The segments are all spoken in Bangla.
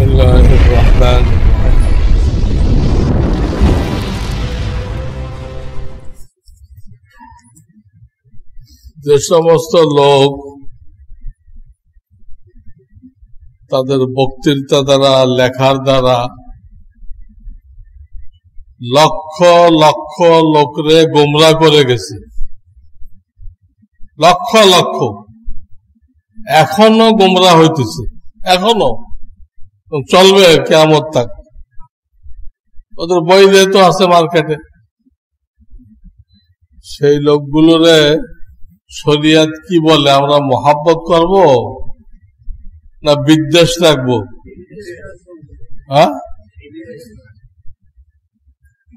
الله الرحمن الرحيم যে সমস্ত লোক তাদের বক্তৃতা দ্বারা লেখার দ্বারা লক্ষ লক্ষ লোকরে গোমরা করে গেছে, লক্ষ লক্ষ এখনো গোমরা হইতেছে, এখনো চলবে কিয়ামত তাক। ওদের বই যেহেতু আছে মার্কেটে, সেই লোকগুলোরে শরিয়ত কি বলে, আমরা মোহাব্বত করব না বিদ্বেষ রাখবো? হ্যাঁ,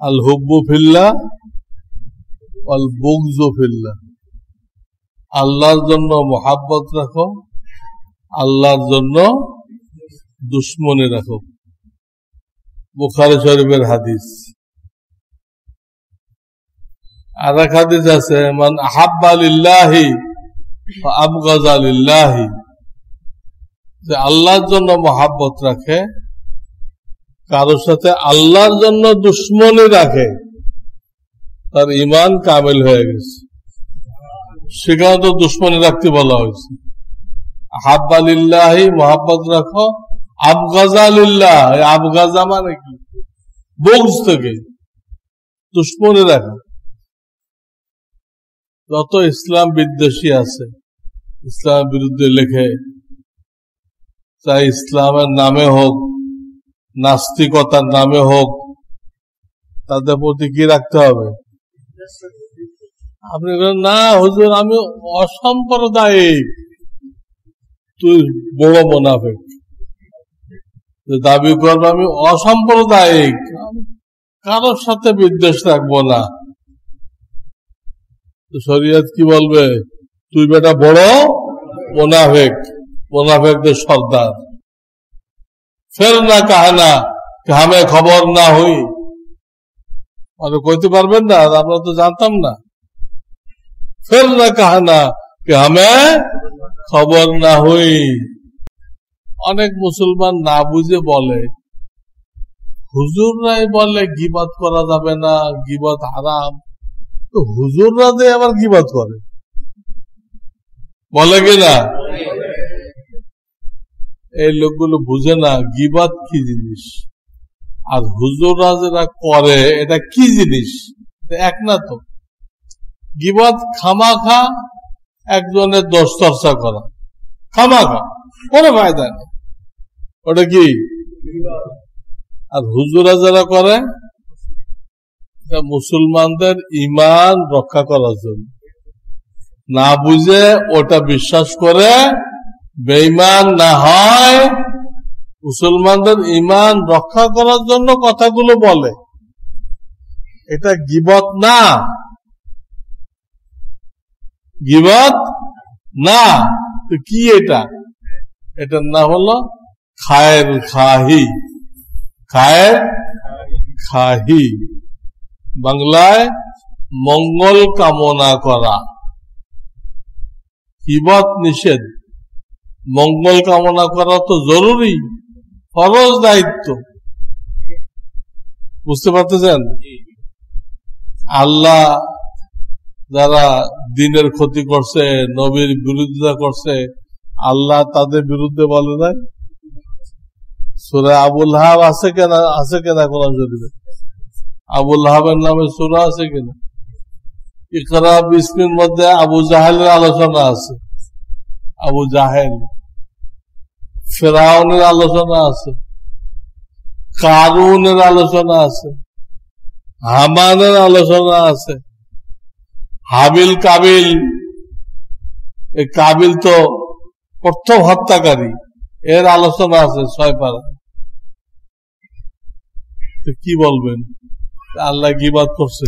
আল হুব্বু ফিল্লাহ ওয়াল বুগযু ফিল্লাহ। আল্লাহর জন্য মোহাব্বত রাখো, আল্লাহর জন্য দুশ্মনী রাখো। বুখারী শরীফের হাদিস। আর এক হাদিস আছে, মান আহাব্বা লিল্লাহি ওয়া আবগাযা লিল্লাহি, যে আল্লাহর জন্য মোহাব্বত রাখে, কারোর সাথে আল্লাহর জন্য দুশ্মনী রাখে, তার ঈমান কামিল হয়ে গেছে। সেখানে তো দুশ্মনী রাখতে বলা হয়েছে। আহাব্বা লিল্লাহি মোহাব্বত রাখো, আবগাযা লিল্লাহ, আবগাযা মানে কি? বুগজ থেকে দুশ্মনী রাখো। যত ইসলাম বিদ্বেষী আছে, ইসলামের বিরুদ্ধে লেখে, চাই ইসলামের নামে হোক, নাস্তিকতার নামে হোক, তাদের প্রতি কি রাখতে হবে? আপনি না হুজুর আমি অসাম্প্রদায়িক, তুই বড় মুনাফিক। দাবি করবে আমি অসাম্প্রদায়িক, কারোর সাথে বিদ্বেষ রাখবো না, শরীয়ত কি বলবে? তুই বেটা বড় মুনাফিক, মুনাফিকদের সর্দার। ফের না কাহানা হামে খবর না হই, আর কইতে পারবেন না, আমরা তো জানতাম না। ফের না কাহানা হামে খবর না হই। অনেক মুসলমান না বুঝে বলে, হুজুররাই বলে গীবত করা যাবে না, গীবত হারাম, তো হুজুররা যে আবার গীবত করে, বলে কিনা? এই লোকগুলো বুঝে না গীবত কি জিনিস, আর হুজুররা যেটা করে এটা কি জিনিস, এক না তো। গীবত খামাখা একজনের দোষ চর্চা করা, খামাখা, কোনো ফায়দা নেই, ওটা কি? আর হুজুরা যারা করে মুসলমানদের ঈমান রক্ষা করার জন্য, না বুঝে ওটা বিশ্বাস করে বেঈমান না হয়, মুসলমানদের ঈমান রক্ষা করার জন্য কথাগুলো বলে, এটা গীবত না, গীবত না। তো কি এটা? এটার নাম হলো খায়ের খাহি, খায়ের খাহি, বাংলায় মঙ্গল কামনা করা। গীবত নিষেধ, মঙ্গল কামনা করা তো জরুরি, ফরজ দায়িত্ব। বুঝতে পারতেছেন? আল্লাহ যারা দিনের ক্ষতি করছে, নবীর বিরোধিতা করছে, আল্লাহ তাদের বিরুদ্ধে বলে নাই? সূরা আবুল হাব আছে কিনা? আছে কিনা কোরআন শরীফে? আবুল হাবের নামে সূরা আছে কিনা? ইকরা বিসমির মধ্যে আবু জাহেলের আলোচনা আছে, আবু জাহেল। ফিরআউনের আলোচনা আছে, কারুনের আলোচনা আছে, হামানের আলোচনা আছে, হাবিল কাবিল। এই কাবিল তো প্রথম হত্যাকারী, এর আলোচনা আছে 6 পারা। তো কি বলবেন? আল্লাহ গীবত করছে,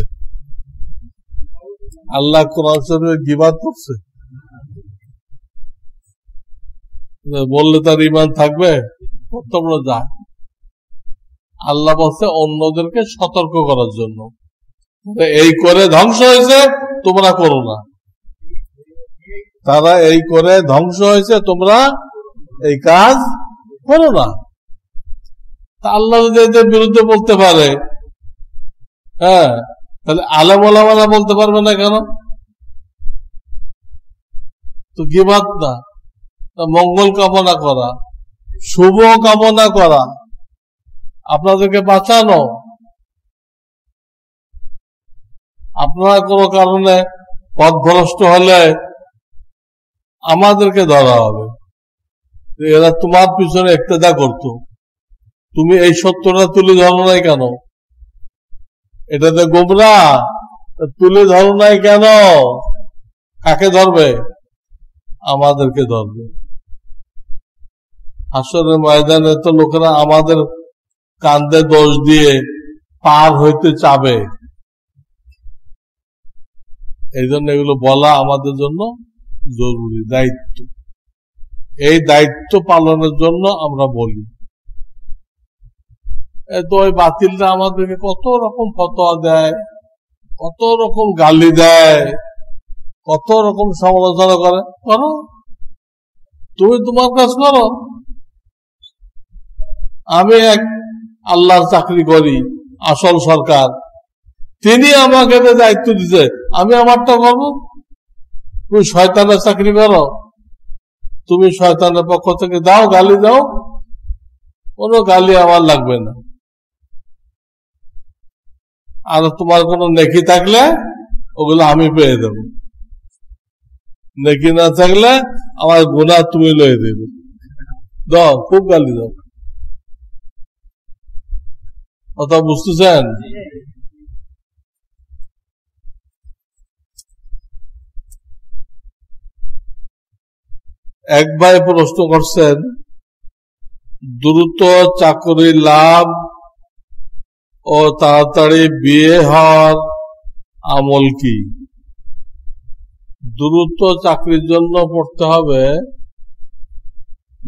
আল্লাহ কোরআন শরীফে গীবত করছে, বললে তার ঈমান থাকবে? কত বড় যায়। আল্লাহ বলছে অন্যদেরকে সতর্ক করার জন্য, এই করে ধ্বংস হয়েছে তোমরা করো না, তারা এই করে ধ্বংস হয়েছে তোমরা এই কাজ করো না। তা আল্লাহ যদি এদের বিরুদ্ধে বলতে পারে, হ্যাঁ, তাহলে আলেম ওলামারা বলতে পারবে না কেন? তো গীবত না, মঙ্গল কামনা করা, শুভ কামনা করা, আপনাদেরকে বাঁচানো। আপনারা কোনো কারণে পথভ্রষ্ট হলে আমাদেরকে ধরা হবে, এরা তোমার পিছনে ইক্তেদা করতো, তুমি এই সত্যটা তুলে ধরো নাই কেন? এটাতে গোমরাহ, তুলে ধরো নাই কেন? কাকে ধরবে? আমাদেরকে ধরবে। হাসরের ময়দানে তো লোকেরা আমাদের কান্দে দোষ দিয়ে পার হইতে চাবে। এই জন্য এগুলো বলা আমাদের জন্য জরুরি দায়িত্ব। এই দায়িত্ব পালনের জন্য আমরা বলি। তো ওই বাতিলরা আমাদেরকে কত রকম ফতোয়া দেয়, কত রকম গালি দেয়, কত রকম সমালোচনা করে। করো, তুমি তোমার কাজ করো। আমি এক আল্লাহর চাকরি করি, আসল সরকার, তিনি আমাকে দায়িত্ব দিতে, আমি আমারটা করবো। তুমি শয়তানের চাকরি করো, তুমি শয়তানের পক্ষ থেকে দাও, গালি দাও, কোনো গালি আমার লাগবে না। আর তোমার কোনো নেকি থাকলে ওগুলো আমি পেয়ে দেব, নেকি না থাকলে আমার গুনাহ তুমি লয়ে দেবে। দাও, খুব গালি দাও। কথা বুঝতেছেন? এক ভাই প্রশ্ন করছেন, দ্রুত চাকরি লাভ ও তাড়াতাড়ি বিয়ে হওয়ার আমল কি? দ্রুত চাকরির জন্য পড়তে হবে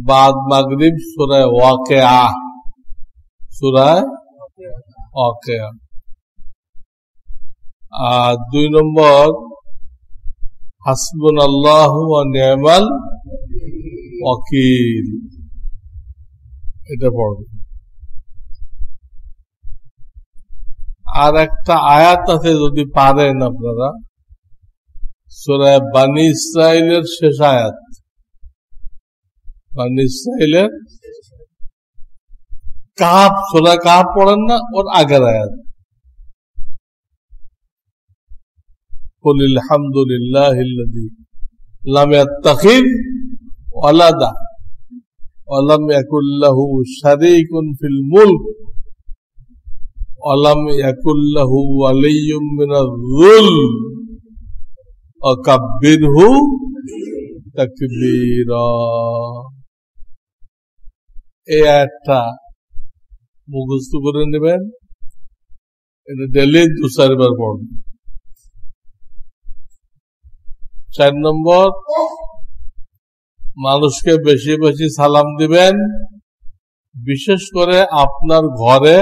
বাদ মাগরিব সূরা ওয়াকিয়া, সূরা ওয়াকিয়া। আর 2 নম্বর হাসবুনাল্লাহু ওয়া নি'মাল ওয়াকিল, এটা পড়বে। আর একটা আয়াত আছে, যদি পারেন আপনারা, সূরা বানী ইসরাঈলের শেষ আয়াত, বানী ইসরাঈলের কাহফ, সূরা কাহফ পড়েন না, ওর আগের আয়াত, কুলিল হামদুলিল্লাহিল্লাযী লাম ইয়াত্তাখিয ওয়ালাদা ওয়া লাম ইয়াকুল লাহু শারীকুন ফিল মুলক ওয়া লাম ইয়াকুল লাহু ওয়ালিয়্যুম মিনায-যুল ওয়া কাব্বিরহু তাকবীরা। এই আয়াতটা মুখস্থ করে নেবেন, এটা ডেইলি 2-4 বার পড়বেন। 4 নম্বর, মানুষকে বেশি বেশি সালাম দিবেন, বিশেষ করে আপনার ঘরে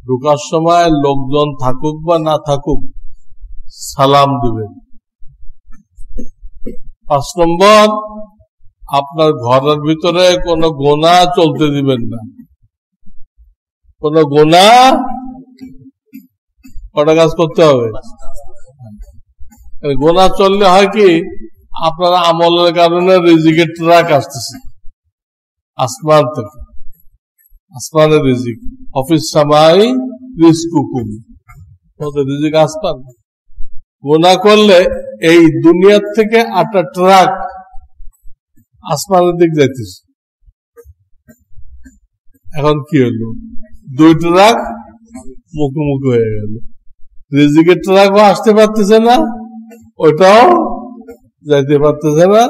ঢোকার সময় লোকজন থাকুক বা না থাকুক, সালাম দিবেন। 5 নম্বর, আপনার ঘরের ভিতরে কোনো গুনাহ চলতে দিবেন না। কোন গুনাহ, কটা কাজ করতে হবে? গুনাহ চললে হয় কি, আপনার আমলের কারণে রিজিকের ট্রাক আসতেছে আসমান থেকে, আসমানের রিজিক, অফিস সামাই রিজকুকুম, রিজিক আসমান। গুনাহ করলে এই দুনিয়ার থেকে 8টা ট্রাক আসমানের দিক যাইতেছে। এখন কি হলো? 2 ট্রাক মুখোমুখি হয়ে গেল, রিজিকের ট্রাকও আসতে পারতেছে না, ওইটাও যাইতে পারতেছে না,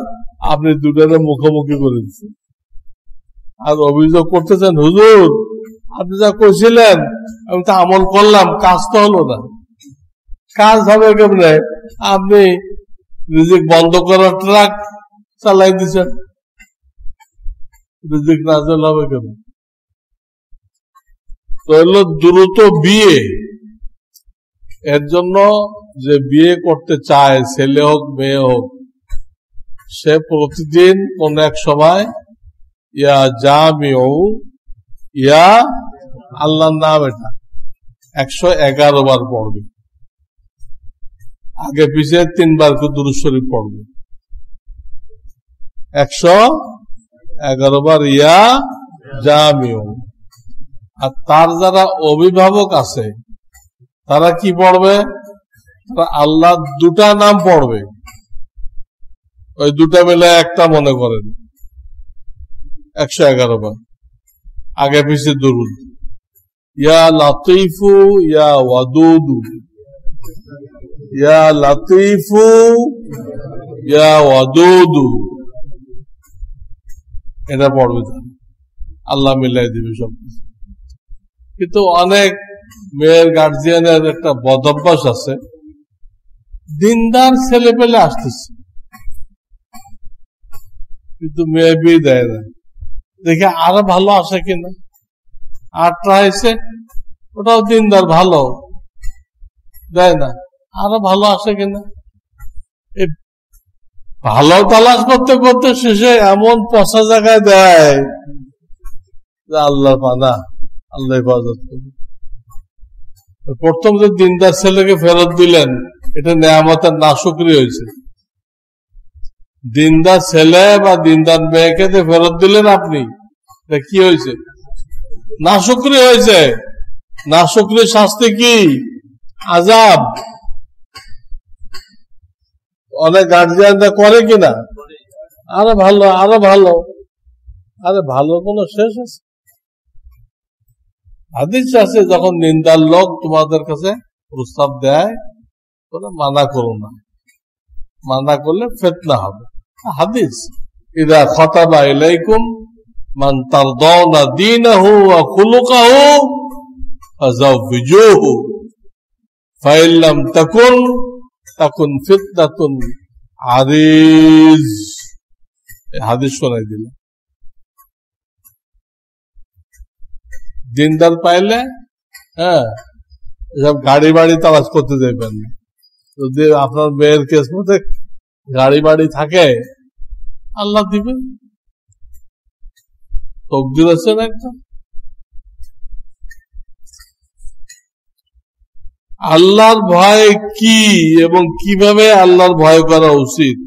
আপনি দুটারে মুখোমুখি করে দিচ্ছেন। আর অভিযোগ করতেছেন, হুজুর আপনি যা কইছিলেন আমি তো আমল করলাম, কাজ তো হলো না। কাজ হবে কেমনে? আপনি রিজিক বন্ধ করার ট্রাক চালাই দিচ্ছেন, রিজিক নাযিল হবে কেমন? তো হলো দ্রুত বিয়ে। এর জন্য যে বিয়ে করতে চায়, ছেলে হোক মেয়ে হোক, সে প্রতিদিন কোন এক সময় ইয়া জামিউ ইয়া আল্লাহর নাম এটা 111 বার পড়বে, আগে পিছে 3 বার করে দুরূদ শরীফ পড়বে, 111 বার ইয়া জামিউ। আর তার যারা অভিভাবক আছে তারা কি পড়বে? তারা আল্লাহ দুটা নাম পড়বে, ওই দুটা মিলে একটা মনে করেন, 111 বার আগে পিছে দুরূদ। ইয়া লাতীফু ইয়া ওয়াদুদু, ইয়া লাতীফু ইয়া ওয়াদুদু, এটা পড়বে, আল্লাহ মিলাই দিবে সব। কিন্তু অনেক মেয়ের গার্জিয়ানের একটা বদভ্যাস আছে, দিনদার ছেলে পেলে আসতেছে কিন্তু মেয়ে বিয়ে দেয় না, দেখে আরো ভালো আসে কিনা, আটটা হয়েছে ওটাও দিনদার ভালো দেয় না, আরো ভালো আসে কিনা। এই ভালো তালাশ করতে করতে শেষে এমন পচা জায়গায় দেয় যে আল্লাহ পানা, আল্লাহ হেফাজত করবে। প্রথম যে দিনদার ছেলেকে ফেরত দিলেন, এটা নেয়ামতের নাশুকরি হয়েছে। দিনদার ছেলে বা দিনদার মেয়েকে যে ফেরত দিলেন আপনি, এটা কি হয়েছে? নাশুকরি হয়েছে। নাশুকরির শাস্তি কি? আযাব। অনেক গার্জিয়ানরা করে কিনা, আরো ভালো আরো ভালো, আরে ভালো কোনো শেষ আছে? হাদিস আছে, যখন নিন্দার লোক তোমাদের কাছে প্রস্তাব দেয় তোমরা মানা করো না, মানা করলে ফিতনা হবে। হাদিস, ইদা খাতাবা ইলাইকুম মান তারদাউনা দীনাহু ওয়া খুলুকাহু ফাযাওবিজুহু ফাইন লাম তাকুন ফিতনাতুন আরিজ। হাদিস শোনাই দিল। দিনদার পাইলে এসব গাড়ি বাড়ি তালাশ করতে যাবেন না। যদি আপনার মেয়ের কেস মধ্যে গাড়ি বাড়ি থাকে, আল্লাহ দিবেন, তকদির আছে না একটা। আল্লাহর ভয় কি এবং কিভাবে আল্লাহর ভয় করা উচিত?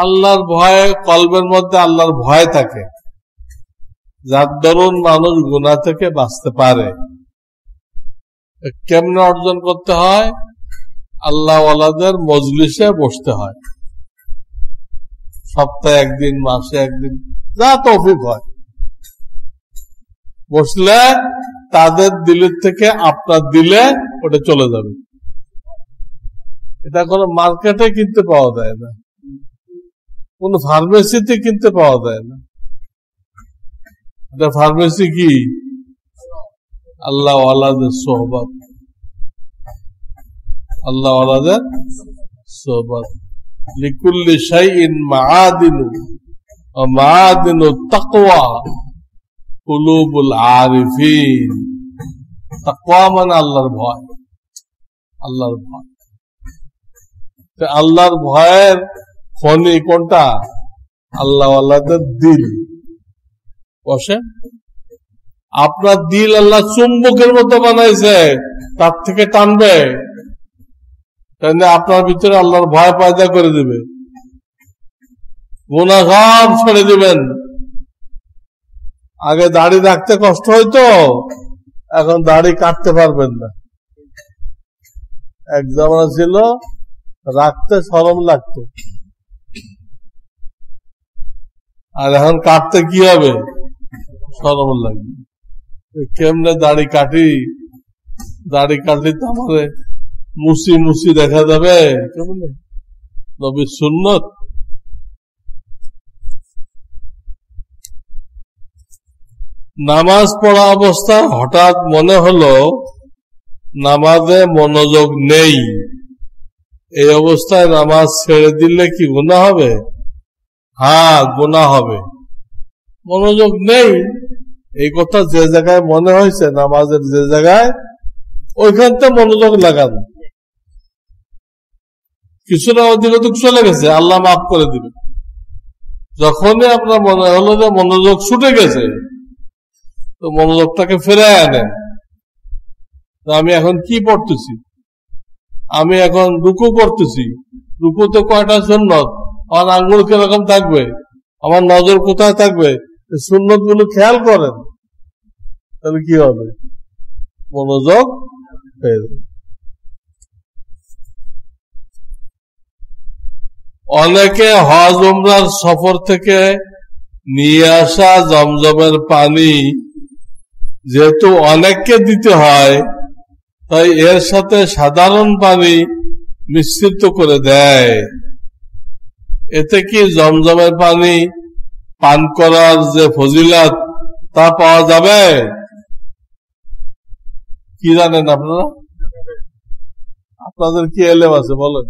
আল্লাহর ভয়, কলবের মধ্যে আল্লাহর ভয় থাকে, যার দরুন মানুষ গুনাহ থেকে বাঁচতে পারে। কেমনে অর্জন করতে হয়? আল্লাহ ওয়ালাদের মজলিসে বসতে হয়, সপ্তাহে একদিন, মাসে একদিন, যা তৌফিক হয়। বসলে তাদের দিলের থেকে আপনার দিলে ওটা চলে যাবে। এটা কোনো মার্কেটে কিনতে পাওয়া যায় না, কোন ফার্মেসিতে কিনতে পাওয়া যায় না। এটা ফার্মেসি কি? আল্লাহ ওয়ালাদের সোহবত, আল্লাহ ওয়ালাদের সোহবত। লিকুল্লি শাইইন মাআদিনু ওয়া মাআদিনু তাকওয়া কুলুবুল আরিফিন। তাকওয়া মানে আল্লাহর ভয়, আল্লাহর ভয়। আল্লাহর ভয়ের খনি কোনটা? আল্লাহ ওয়ালাদের দিল। বসে আপনার দিল আল্লাহ চুম্বকের মতো বানাইছে, তার থেকে টানবে, আপনার ভিতরে আল্লাহর ভয় পয়দা করে দিবে। গুনাহ সব ছেড়ে দিবেন। আগে দাড়ি রাখতে কষ্ট হইতো, এখন দাড়ি কাটতে পারবেন না। এক জামানা ছিল রাখতে শরম লাগতো, আর এখন কাটতে কি হবে? শরম লাগবে। কেমনে দাড়ি কাটি? দাড়ি কাটলে তো আমারে মুসি মুসি দেখা যাবে। কেমনে? নবীর সুন্নত। নামাজ পড়া অবস্থায় হঠাৎ মনে হলো নামাজে মনোযোগ নেই, এই অবস্থায় নামাজ ছেড়ে দিলে কি গুনাহ হবে? হ্যাঁ, গুনাহ হবে। মনোযোগ নেই এই কথা যে জায়গায় মনে হয়েছে, নামাজের যে জায়গায়, ওইখান থেকে মনোযোগ লাগান। কিছুটা অধিক অধিক চলে গেছে, আল্লাহ মাফ করে দিবে। যখনই আপনার মনে হলো যে মনোযোগ ছুটে গেছে, তো মনোযোগটাকে ফেরায় আনেন। আমি এখন কি পড়তেছি? আমি এখন রুকু করতেছি। রুকুতে কয়টা সুন্নত? আমার আঙ্গুল কিরকম থাকবে? আমার নজর কোথায় থাকবে? সুন্নত গুলো খেয়াল করেন, তাহলে কি হবে? মনোযোগ পেয়ে যাবে। অনেকে হজ উমরার সফর থেকে নিয়ে আসা জমজমের পানি যেহেতু অনেককে দিতে হয়, তাই এর সাথে সাধারণ পানি মিশ্রিত করে দেয়। এতে কি জমজমের পানি পান করার যে ফজিলত তা পাওয়া যাবে? কি জানেন আপনারা? আপনাদের কি এলেম আছে বলেন?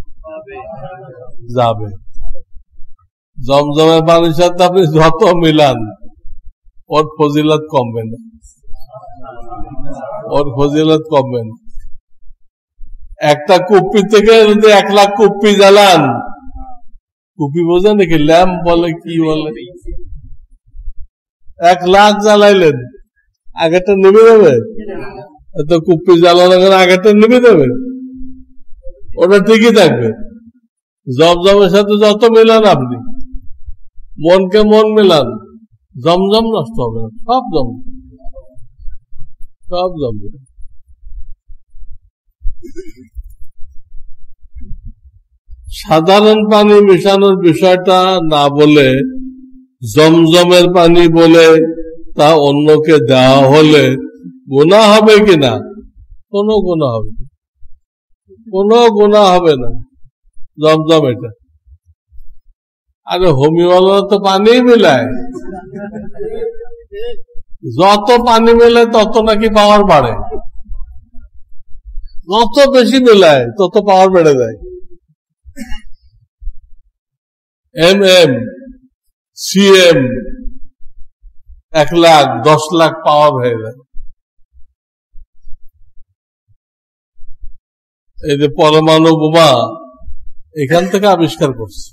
যাবে। জমজমের পানির সাথে আপনি যত মিলান ওর ফজিলত কমবে না, ওর ফজিলত কমবে না। একটা কুপ্পি থেকে যদি 1 লাখ কুপ্পি জ্বালান, কুপি বোঝেন নাকি? ল্যাম্প বলে কি বলে? 1 লাখ জ্বালাইলেন, আগেরটা নেমে যাবে? এত কুপি জ্বালানোর আগেরটা নেমে যাবে? ওটা ঠিকই থাকবে। জমজমের সাথে যত মিলান আপনি, মনকে মন মিলান, জমজম নষ্ট হবে না, সব জমজম, সব জমজম। সাধারণ পানি মিশানোর বিষয়টা না বলে জমজমের পানি বলে তা অন্যকে দেওয়া হলে গুনাহ হবে কিনা? কোনো গুনাহ হবে না, কোনো গুনাহ হবে না। জমজম এটা। আরে হোমিওয়ালা তো পানি মিলায়, যত পানি মেলে তত নাকি পাওয়ার বাড়ে, যত বেশি মেলায় তত পাওয়ার বেড়ে যায়। MM, CM 1 লাখ 10 লাখ পাওয়ার হয়ে যায়। এই যে পরমাণু বোমা এখান থেকে আবিষ্কার করছে।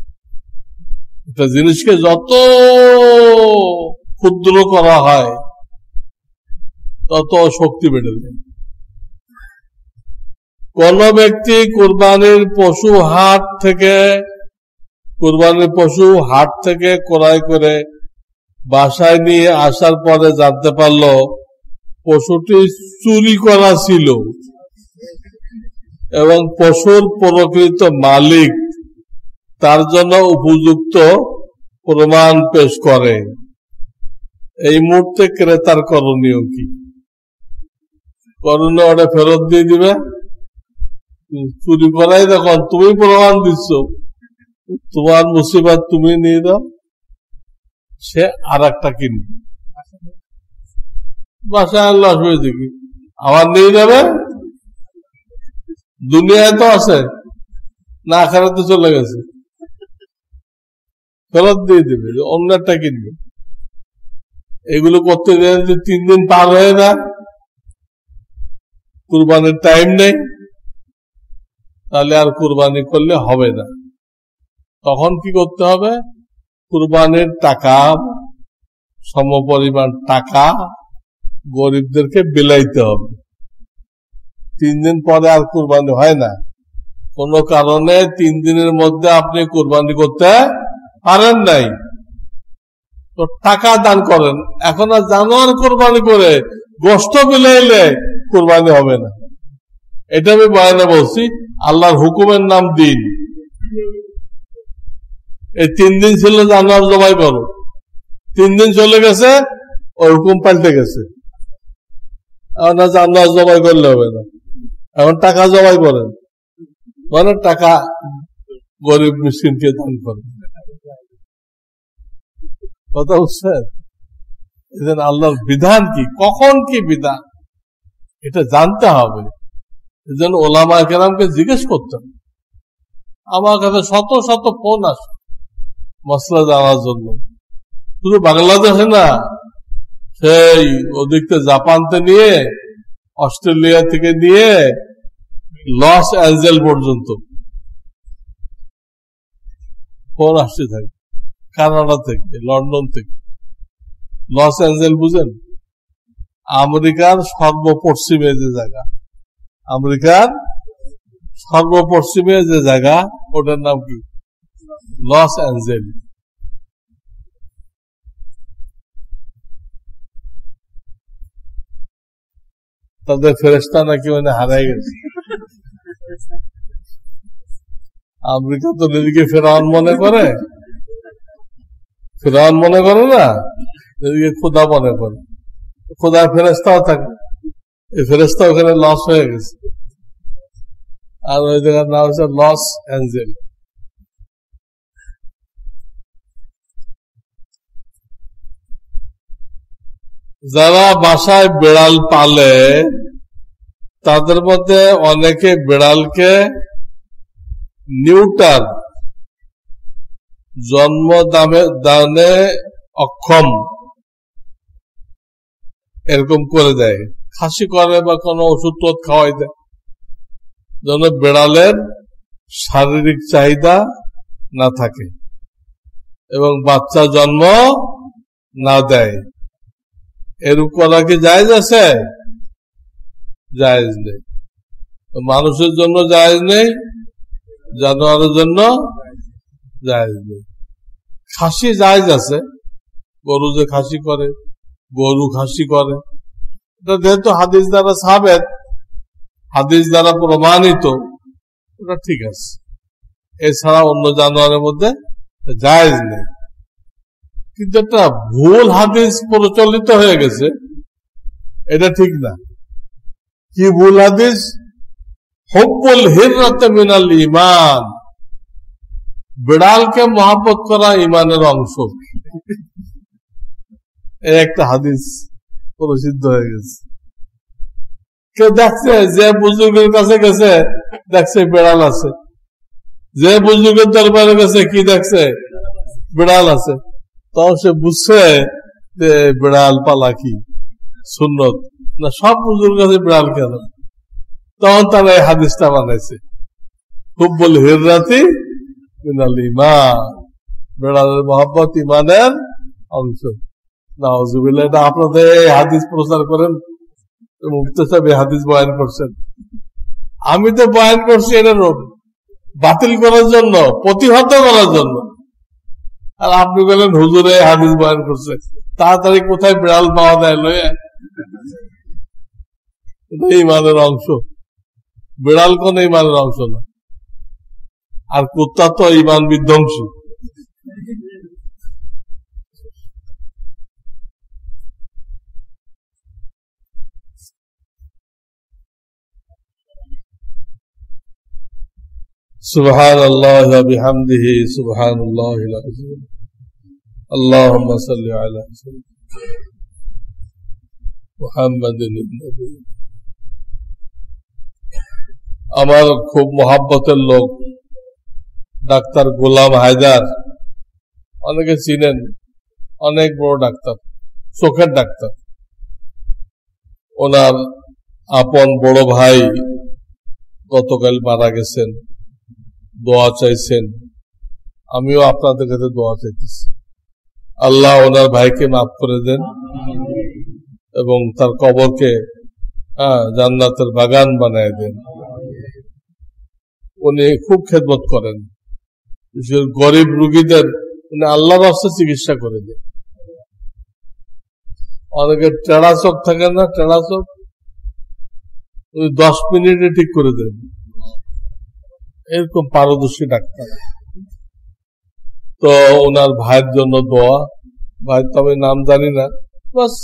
একটা জিনিসকে যত ক্ষুদ্র করা হয় তত শক্তি বেড়ে যায়। কোন ব্যক্তি কুরবানির পশু হাট থেকে ক্রয় করে বাসায় নিয়ে আসার পরে জানতে পারল পশুটি চুরি করা ছিল এবং পশুর প্রকৃত মালিক তার জন্য উপযুক্ত প্রমাণ পেশ করে, এই মুহূর্তে ক্রেতার করণীয় কি? করণীয় ওটা ফেরত দিয়ে দিবে। চুরি করাই দেখুন, তুমি প্রমাণ দিচ্ছ, তোমার মুসিবত তুমি নিয়ে দাও, সে আর একটা কিনবে। বাসায় আনলো, অসুবিধা কি? আবার নিয়ে যাবে। দুনিয়ায় তো আছে না, আখেরাতে চলে গেছে, ফেরত দিয়ে দেবে, অন্য একটা কিনবে। এগুলো করতে গেলে 3 দিন পার হয়ে না, কুরবানির টাইম নেই, তাহলে আর কুরবানি করলে হবে না। তখন কি করতে হবে? কুরবানির টাকা, সমপরিমাণ টাকা গরিবদেরকে বিলাইতে হবে। 3 দিন পরে আর কুরবানি হয় না। কোন কারণে 3 দিনের মধ্যে আপনি কুরবানি করতে পারেন নাই, তো টাকা দান করেন। এখন আর জানোয়ার কুরবানি করে গোশত বিলাইলে কুরবানি হবে না। এটা আমি বয়ানে বলছি, আল্লাহর হুকুমের নাম দিন। এই 3 দিন ছিল জানোয়ার জবাই করো, 3 দিন চলে গেছে, ওই হুকুম পাল্টে গেছে। এখন জানোয়ার জবাই করলে হবে না, এখন টাকা জবাই করেন, মানে টাকা গরিব মিসকিনকে দান করেন। কথা বুঝছেন? এজন্য আল্লাহর বিধান কি, কখন কি বিধান, এটা জানতে হবে। এজন্য ওলামায়ে কেরামকে জিজ্ঞেস করতে হবে। আমার কাছে শত শত ফোন আসে মসলা জানার জন্য, শুধু বাংলাদেশে না, সেই ওদিকতে জাপানতে নিয়ে, অস্ট্রেলিয়া থেকে নিয়ে লস অ্যাঞ্জেল পর্যন্ত ফোন আসতে থাকে, কানাডা থেকে, লন্ডন থেকে। লস অ্যাঞ্জেল বুঝেন? আমেরিকার সর্বপশ্চিমে যে জায়গা, আমেরিকার সর্বপশ্চিমে যে জায়গা, ওটার নাম কি? Loss Angel. তাদের ফেরেশতা নাকি মানে হারাই গেছে। আমেরিকা তো নিজেকে ফেরাউন মনে করে, ফেরাউন মনে করে না, নিজেকে খোদা মনে করে। খোদার ফেরেশতাও থাকে, এই ফেরেশতা ওখানে লস হয়ে গেছে, আর ওই জায়গার নাম হচ্ছে লস অ্যাঞ্জেল। যারা বাসায় বিড়াল পালে তাদের মধ্যে অনেকে বিড়ালকে নিউটার, জন্ম দানে অক্ষম এরকম করে দেয়, খাসি করে বা কোনো ওষুধ টোধ খাওয়াই দেয়, যেন বিড়ালের শারীরিক চাহিদা না থাকে এবং বাচ্চা জন্ম না দেয়। এরকম করা কি জায়েজ আছে? জায়েজ নেই। মানুষের জন্য জায়েজ নেই, জানোয়ারের জন্য জায়েজ নেই। খাসি জায়েজ আছে, গরু যে খাসি করে, গরু খাসি করে, এটা যেহেতু হাদিস দ্বারা সাবেত, হাদিস দ্বারা প্রমাণিত, ওটা ঠিক আছে। এছাড়া অন্য জানোয়ারের মধ্যে জায়েজ নেই। কিন্তু একটা ভুল হাদিস প্রচলিত হয়ে গেছে, এটা ঠিক না। কি ভুল হাদিস? হুব্বুল হিররাতি মিনাল ঈমান, বিড়ালকে মহব্বত করা ঈমানের অংশ, এই একটা হাদিস প্রসিদ্ধ হয়ে গেছে। কেউ দেখছে, যে বুজুর্গের কাছে গেছে দেখছে বিড়াল আছে, যে বুজুর্গের দরবারে গেছে কি দেখছে? বিড়াল আছে। তখন সে বুঝছে যে বিড়াল পালা কি সুন্নত না, সব বুজুর্গ কাছে বিড়াল কেন? তখন তারা এই হাদিসটা বানাইছে, হুব্বুল হিররাতি মিনাল ঈমান, বিড়ালের মহব্বত ঈমানের অংশ। নাউজুবিল্লাহ। এটা আপনাদের এই হাদিস প্রচার করেন, মুফতি সাহেব এই হাদিস বয়ান করছেন, আমি তো বয়ান করছি এটা বাতিল করার জন্য, প্রতিহত করার জন্য, আর আপনি বলেন হুজুরে হাদিস বয়ান করছে। তাড়াতাড়ি কোথায় বিড়াল পাওয়া যায় লয়ে? এটা ঈমানের অংশ, বিড়াল কোন ঈমানের অংশ না। আর কুত্তা তো ঈমান বিধ্বংসী। সুবহানাল্লাহি ওয়া বিহামদিহি সুবহানাল্লাহিল আযীম। আল্লাহুম্মা সাল্লি আলা মুহাম্মাদিন নবী। আমার খুব মহব্বতের লোক ডাক্তার গোলাম হায়দার, অনেকে চিনেন, অনেক বড় ডাক্তার, চোখের ডাক্তার। ওনার আপন বড় ভাই গতকাল মারা গেছেন, দোয়া চাইছেন। আমিও আপনাদের কাছে দোয়া চাইতেছি, আল্লাহ ওনার ভাইকে মাফ করে দেন এবং তার কবরকে জান্নাতের বাগান বানায় দেন। উনি খুব খেদমত করেন, গরিব রুগীদের উনি আল্লাহর রাস্তায় চিকিৎসা করে দেন। অনেকে টেড়া চোখ থাকে না, টেড়া চোখ উনি 10 মিনিটে ঠিক করে দেন, এরকম পারদর্শী ডাক্তার। তো ওনার ভাইয়ের জন্য দোয়া, ভাই তো আমি নাম জানি না, বাস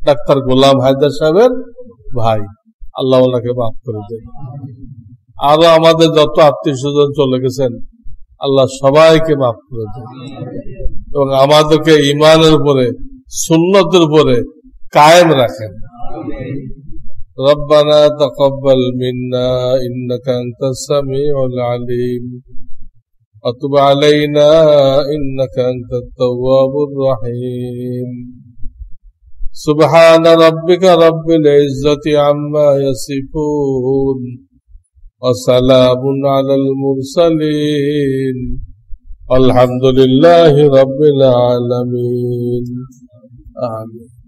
ডাক্তার গোলাম হায়দার সাহেবের ভাই, আল্লাহ ওনাকে মাফ করে দেন। আরো আমাদের যত আত্মীয় স্বজন চলে গেছেন, আল্লাহ সবাইকে মাফ করে দেন এবং আমাদেরকে ঈমানের উপরে, সুন্নতের উপরে কায়েম রাখেন। ربنا تقبل منا إنك أنت السميع العليم وتب علينا إنك أنت التواب الرحيم سبحان ربك رب العزة عما يصفون وسلام على المرسلين والحمد لله رب العالمين آمين